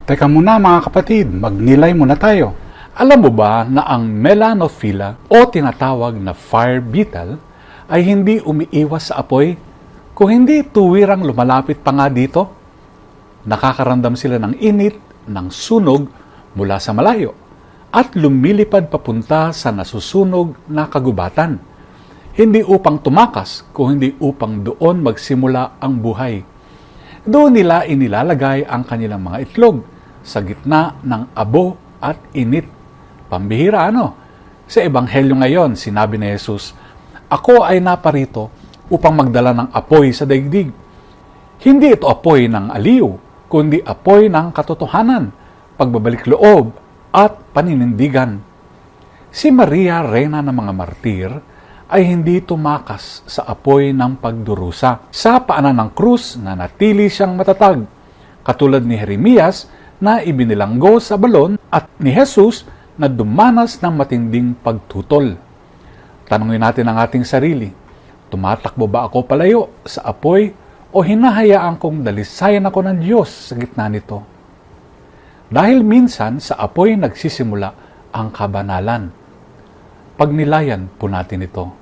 Teka muna mga kapatid, magnilay muna tayo. Alam mo ba na ang Melanophila o tinatawag na fire beetle ay hindi umiiwas sa apoy? Kung hindi tuwirang lumalapit pa nga dito, nakakaramdam sila ng init, ng sunog mula sa malayo at lumilipad papunta sa nasusunog na kagubatan. Hindi upang tumakas, kung hindi upang doon magsimula ang buhay. Doon nila inilalagay ang kanilang mga itlog sa gitna ng abo at init. Pambihira ano? Sa Ebanghelyo ngayon, sinabi ni Jesus, "Ako ay naparito upang magdala ng apoy sa daigdig." Hindi ito apoy ng aliw, kundi apoy ng katotohanan, pagbabalik loob at paninindigan. Si Maria, reyna ng mga martir, ay hindi tumakas sa apoy ng pagdurusa. Sa paanan ng krus na natili siyang matatag, katulad ni Jeremias na ibinilanggo sa balon at ni Jesus na dumanas ng matinding pagtutol. Tanungin natin ang ating sarili, tumatakbo ba ako palayo sa apoy o hinahayaan kong dalisayan ako ng Diyos sa gitna nito? Dahil minsan sa apoy nagsisimula ang kabanalan. Pagnilayan po natin ito.